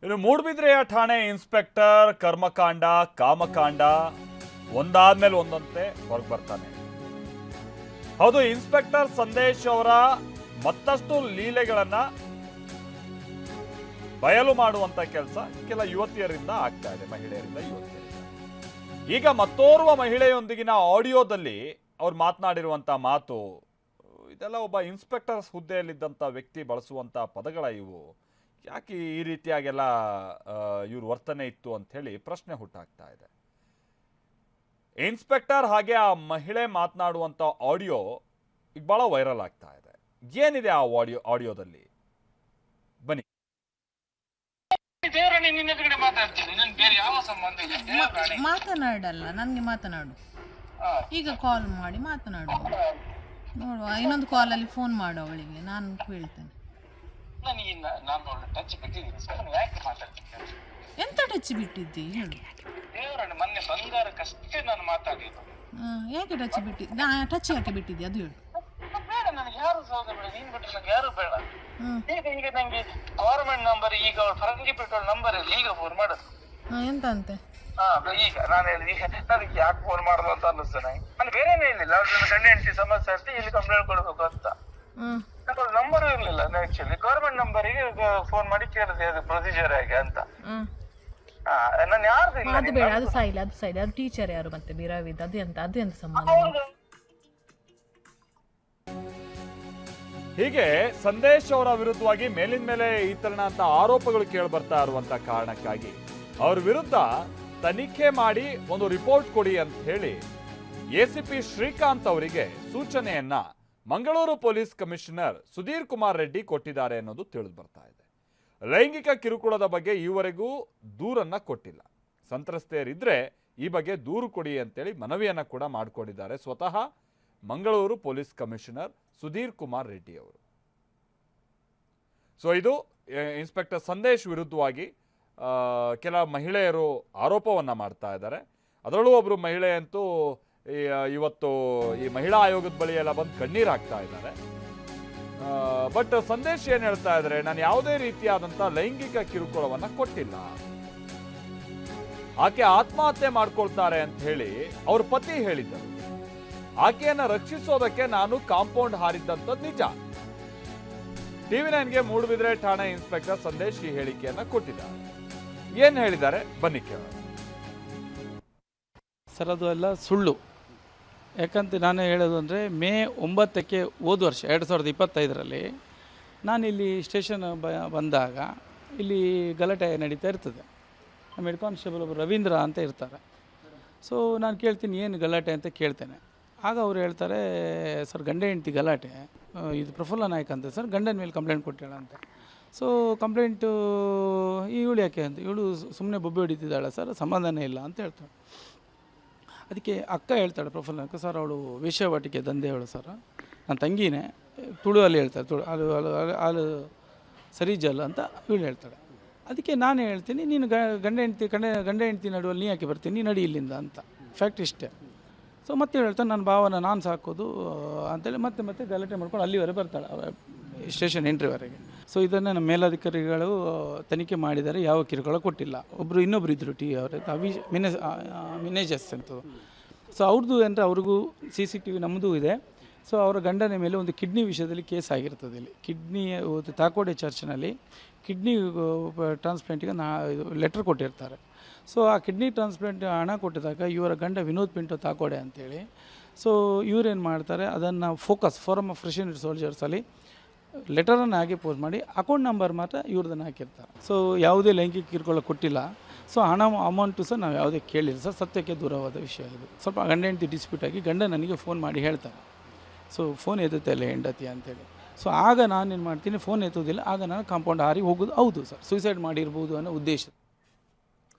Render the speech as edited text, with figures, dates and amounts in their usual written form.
ಇನ್ನು ಮೂಡಬಿದ್ರೆಯ ಠಾಣೆ ಇನ್ಸ್ಪೆಕ್ಟರ್ ಕರ್ಮಕಾಂಡ ಕಾಮಕಾಂಡ ಒಂದಾದ್ಮೇಲೆ ಒಂದಂತೆ ಹೊರಗೆ ಬರ್ತಾನೆ. ಹೌದು, ಇನ್ಸ್ಪೆಕ್ಟರ್ ಸಂದೇಶ್ ಅವರ ಮತ್ತಷ್ಟು ಲೀಲೆಗಳನ್ನ ಬಯಲು ಮಾಡುವಂತ ಕೆಲಸ ಕೆಲ ಯುವತಿಯರಿಂದ ಆಗ್ತಾ ಇದೆ, ಮಹಿಳೆಯರಿಂದ ಯುವತಿಯರಿಂದ. ಈಗ ಮತ್ತೋರ್ವ ಮಹಿಳೆಯೊಂದಿಗಿನ ಆಡಿಯೋದಲ್ಲಿ ಅವ್ರು ಮಾತನಾಡಿರುವಂತ ಮಾತು ಇದೆಲ್ಲ ಒಬ್ಬ ಇನ್ಸ್ಪೆಕ್ಟರ್ ಹುದ್ದೆಯಲ್ಲಿದ್ದಂಥ ವ್ಯಕ್ತಿ ಬಳಸುವಂತ ಪದಗಳ ಇವು, ಯಾಕೆ ಈ ರೀತಿಯಾಗೆಲ್ಲ ಇವ್ರ ವರ್ತನೆ ಇತ್ತು ಅಂತ ಹೇಳಿ ಪ್ರಶ್ನೆ ಹುಟ್ಟಾಗ್ತಾ ಇದೆ. ಇನ್ಸ್ಪೆಕ್ಟರ್ ಹಾಗೆ ಆ ಮಹಿಳೆ ಮಾತನಾಡುವಂತ ಆಡಿಯೋ ಈಗ ಬಹಳ ವೈರಲ್ ಆಗ್ತಾ ಇದೆ. ಏನಿದೆ ಆ ಆಡಿಯೋದಲ್ಲಿ ಬನ್ನಿ. ಮಾತನಾಡಲ್ಲ, ನನಗೆ ಮಾತನಾಡು, ಈಗ ಕಾಲ್ ಮಾಡಿ ಮಾತನಾಡು, ನೋಡುವ ಇನ್ನೊಂದು ಕಾಲಲ್ಲಿ ಫೋನ್ ಮಾಡು ಅವಳಿಗೆ, ನಾನು ಕೇಳ್ತೇನೆ. ಎಂತ ಟಚ್ ಬಿಟ್ಟಿದ್ದಿ ಹೇಳು. ಯಾಕೆ ಟಚ್ ಬಿಟ್ಟಿದ್ದಿ, ಟಚ್ ಯಾಕೆ ಬಿಟ್ಟಿದ್ದಿ ಅದು ಹೇಳು. ಎಂತ ಅಂತೆ ಈಗ ನಾನು ನನಗೆ ಯಾಕೆ ಫೋನ್ ಮಾಡುದು ಅಂತ ಅನ್ನಿಸ್ತೇನೆ. ನಾನು ಬೇರೆನೇ ಇರ್ಲಿಲ್ಲ, ಗಂಡ ಹೆಂಡತಿ ಸಮಸ್ಯೆ ಆಗ್ತದೆ, ಇಲ್ಲಿ ಕಂಪ್ಲೇಂಟ್ ಕೊಡ್ಬೇಕು ಅಂತ. ನಂಬರ್ ಇರ್ಲಿಲ್ಲ ಆಕ್ಚುಲಿ, ಗವರ್ಮೆಂಟ್ ನಂಬರಿಗೆ ಫೋನ್ ಮಾಡಿ ಕೇಳಿದೆ ಅದು ಪ್ರೊಸೀಜರ್ ಹೇಗೆ ಅಂತ. ನಾನು ಯಾರು ಅದು ಬೇಡ, ಅದು ಸೈಡ್, ಅದು ಸೈಡ್, ಅದು ಟೀಚರ್ ಯಾರು ಮತ್ತೆ ಬಿರಾವಿದ್, ಅದು ಎಂತ ಸಂಬಂಧ. ಹೀಗೆ ಸಂದೇಶ್ ಅವರ ವಿರುದ್ಧವಾಗಿ ಮೇಲಿನ ಮೇಲೆ ಈ ತರನಂತ ಆರೋಪಗಳು ಕೇಳಿ ಬರ್ತಾ ಇರುವಂತ ಕಾರಣಕ್ಕಾಗಿ ಅವ್ರ ವಿರುದ್ಧ ತನಿಖೆ ಮಾಡಿ ಒಂದು ರಿಪೋರ್ಟ್ ಕೊಡಿ ಅಂತ ಹೇಳಿ ಎಸಿಪಿ ಶ್ರೀಕಾಂತ್ ಅವರಿಗೆ ಸೂಚನೆಯನ್ನ ಮಂಗಳೂರು ಪೊಲೀಸ್ ಕಮಿಷನರ್ ಸುಧೀರ್ ಕುಮಾರ್ ರೆಡ್ಡಿ ಕೊಟ್ಟಿದ್ದಾರೆ ಅನ್ನೋದು ತಿಳಿದು ಬರ್ತಾ ಇದೆ. ಲೈಂಗಿಕ ಕಿರುಕುಳದ ಬಗ್ಗೆ ಈವರೆಗೂ ದೂರನ್ನ ಕೊಟ್ಟಿಲ್ಲ. ಸಂತ್ರಸ್ತೆಯರಿದ್ರೆ ಈ ಬಗ್ಗೆ ದೂರು ಕೊಡಿ ಅಂತೇಳಿ ಮನವಿಯನ್ನ ಕೂಡ ಮಾಡಿಕೊಂಡಿದ್ದಾರೆ ಸ್ವತಃ ಮಂಗಳೂರು ಪೊಲೀಸ್ ಕಮಿಷನರ್ ಸುಧೀರ್ ಕುಮಾರ್ ರೆಡ್ಡಿ ಅವರು. ಸೊ ಇದು ಇನ್ಸ್ಪೆಕ್ಟರ್ ಸಂದೇಶ್ ವಿರುದ್ಧವಾಗಿ ಕೆಲ ಮಹಿಳೆಯರು ಆರೋಪವನ್ನ ಮಾಡ್ತಾ ಇದ್ದಾರೆ. ಅದರಲ್ಲೂ ಒಬ್ರು ಮಹಿಳೆ ಅಂತೂ ಇವತ್ತು ಈ ಮಹಿಳಾ ಆಯೋಗದ ಬಳಿ ಎಲ್ಲ ಬಂದು ಕಣ್ಣೀರು ಹಾಕ್ತಾ ಇದ್ದಾರೆ. ಬಟ್ ಸಂದೇಶ್ ಏನ್ ಹೇಳ್ತಾ ಇದ್ದಾರೆ, ನಾನು ಯಾವುದೇ ರೀತಿಯಾದಂತ ಲೈಂಗಿಕ ಕಿರುಕುಳವನ್ನ ಕೊಟ್ಟಿಲ್ಲ, ಆಕೆ ಆತ್ಮಹತ್ಯೆ ಮಾಡ್ಕೊಳ್ತಾರೆ ಅಂತ ಹೇಳಿ ಅವ್ರ ಪತಿ ಹೇಳಿದ್ದರು. ಆಕೆಯನ್ನ ರಕ್ಷಿಸೋದಕ್ಕೆ ನಾನು ಕಾಂಪೌಂಡ್ ಹಾರಿದ್ದಂಥದ್ದು ನಿಜ. TV9ಗೆ ಮೂಡಬಿದ್ರೆ ಠಾಣೆ ಇನ್ಸ್ಪೆಕ್ಟರ್ ಸಂದೇಶ್ ಈ ಹೇಳಿಕೆಯನ್ನ ಕೊಟ್ಟಿದ್ದಾರೆ. ಏನ್ ಹೇಳಿದ್ದಾರೆ ಬನ್ನಿ ಕೇಳೋಣ. ಸರ್, ಅದು ಎಲ್ಲ ಸುಳ್ಳು. ಯಾಕಂತ ನಾನು ಹೇಳೋದು ಅಂದರೆ ಮೇ 9ಕ್ಕೆ ಹೋದ ವರ್ಷ 2025ರಲ್ಲಿ ನಾನಿಲ್ಲಿ ಸ್ಟೇಷನ್ ಬಂದಾಗ ಇಲ್ಲಿ ಗಲಾಟೆ ನಡೀತಾ ಇರ್ತದೆ. ನಮ್ಮ ಹೆಡ್ ಕಾನ್ಸ್ಟೇಬಲ್ ಒಬ್ಬರು ರವೀಂದ್ರ ಅಂತ ಇರ್ತಾರೆ. ಸೊ ನಾನು ಕೇಳ್ತೀನಿ ಏನು ಗಲಾಟೆ ಅಂತ ಕೇಳ್ತೇನೆ. ಆಗ ಅವ್ರು ಹೇಳ್ತಾರೆ, ಸರ್ ಗಂಡ ಹೆಂಡ್ತಿ ಗಲಾಟೆ, ಇದು ಪ್ರಫುಲ್ಲ ನಾಯಕ್ ಅಂತ ಸರ್, ಗಂಡನ ಮೇಲೆ ಕಂಪ್ಲೇಂಟ್ ಕೊಟ್ಟೇಳ ಅಂತ. ಸೊ ಕಂಪ್ಲೇಂಟು ಇವಳು ಯಾಕೆ ಅಂತ, ಇವಳು ಸುಮ್ಮನೆ ಬೊಬ್ಬೆ ಹೊಡಿತಿದ್ದಾಳೆ ಸರ್, ಸಮಾಧಾನ ಇಲ್ಲ ಅಂತ ಹೇಳ್ತಾಳೆ. ಅದಕ್ಕೆ ಅಕ್ಕ ಹೇಳ್ತಾಳೆ ಪ್ರಫುಲ್ಲ ನಾಯಕ್, ಸರ್ ಅವಳು ವೇಶ್ಯಾವಾಟಿಕೆ ದಂಧೆಯವಳು ಸರ್, ನನ್ನ ತಂಗಿನೇ, ತುಳುವಲ್ಲಿ ಹೇಳ್ತಾರೆ, ಅದು ಸರಿ ಜಲ್ ಅಂತ ಇವಳು ಹೇಳ್ತಾಳೆ. ಅದಕ್ಕೆ ನಾನು ಹೇಳ್ತೀನಿ, ನೀನು ಗಂಡ ಹೆಂಡ್ತಿ ನಡುವಲ್ಲಿ ನೀ ಯಾಕೆ ಬರ್ತೀನಿ, ನೀ ನಡಿ ಇಲ್ಲಿಂದ ಅಂತ. ಫ್ಯಾಕ್ಟ್ ಇಷ್ಟೇ. ಸೊ ಮತ್ತೆ ಹೇಳ್ತಾನೆ, ನನ್ನ ಭಾವನ ನಾನು ಸಾಕೋದು ಅಂತೇಳಿ ಮತ್ತೆ ಗಲಾಟೆ ಮಾಡ್ಕೊಂಡು ಅಲ್ಲಿವರೆಗೆ ಬರ್ತಾಳೆ, ಸ್ಟೇಷನ್ ಎಂಟ್ರಿವರೆಗೆ. ಸೊ ಇದನ್ನು ನಮ್ಮ ಮೇಲಧಿಕಾರಿಗಳು ತನಿಖೆ ಮಾಡಿದ್ದಾರೆ, ಯಾವ ಕಿರುಕುಳ ಕೊಟ್ಟಿಲ್ಲ. ಇನ್ನೊಬ್ರು ಇದ್ದರು ಅವರ ಮಿನೇಜಸ್ ಅಂತ. ಸೊ ಅವ್ರದ್ದು ಅಂದರೆ ಅವ್ರಿಗೂ CCTV ನಮ್ಮದು ಇದೆ. ಸೊ ಅವರ ಗಂಡನ ಮೇಲೆ ಒಂದು ಕಿಡ್ನಿ ವಿಷಯದಲ್ಲಿ ಕೇಸ್ ಆಗಿರ್ತದೆ. ಇಲ್ಲಿ ಕಿಡ್ನಿ ತಾಕೋಡೆ ಚರ್ಚ್ನಲ್ಲಿ ಕಿಡ್ನಿ ಟ್ರಾನ್ಸ್ಪ್ಲಾಂಟಿಗೆ ಲೆಟರ್ ಕೊಟ್ಟಿರ್ತಾರೆ. ಸೊ ಆ ಕಿಡ್ನಿ ಟ್ರಾನ್ಸ್ಪ್ಲಾಂಟ್ ಹಣ ಕೊಟ್ಟಿದಾಗ ಇವರ ಗಂಡ ವಿನೋದ್ ಪಿಂಟೋ ತಾಕೋಡೆ ಅಂತೇಳಿ, ಸೊ ಇವರೇನು ಮಾಡ್ತಾರೆ, ಅದನ್ನು ಫೋರಮ್ ಆಫ್ ಫ್ರೆಶ್ ಸೋಲ್ಜರ್ಸಲ್ಲಿ ಲೆಟರನ್ನು ಹಾಗೆ ಪೋಸ್ಟ್ ಮಾಡಿ ಅಕೌಂಟ್ ನಂಬರ್ ಮಾತ್ರ ಇವ್ರದನ್ನು ಹಾಕಿರ್ತಾರೆ. ಸೊ ಯಾವುದೇ ಲೈಂಗಿಕ ಕಿರುಕುಳ ಕೊಟ್ಟಿಲ್ಲ. ಸೊ ಅಮೌಂಟು ಸಹ ನಾವು ಯಾವುದೇ ಕೇಳಿಲ್ಲ ಸರ್, ಸತ್ಯಕ್ಕೆ ದೂರವಾದ ವಿಷಯ ಇದು. ಸ್ವಲ್ಪ ಗಂಡ ಹೆಂಡತಿ ಡಿಸ್ಪ್ಯೂಟ್ ಆಗಿ ಗಂಡ ನನಗೆ ಫೋನ್ ಮಾಡಿ ಹೇಳ್ತಾರೆ, ಸೊ ಫೋನ್ ಎತ್ತುತ್ತೆ ಇಲ್ಲ ಹೆಂಡತಿ ಅಂತೇಳಿ. ಸೊ ಆಗ ನಾನೇನು ಮಾಡ್ತೀನಿ, ಫೋನ್ ಎತ್ತೋದಿಲ್ಲ, ಆಗ ನಾನು ಕಾಂಪೌಂಡ್ ಹಾರಿ ಹೋಗೋದು. ಹೌದು ಸರ್, ಸೂಸೈಡ್ ಮಾಡಿರ್ಬೋದು ಅನ್ನೋ ಉದ್ದೇಶ.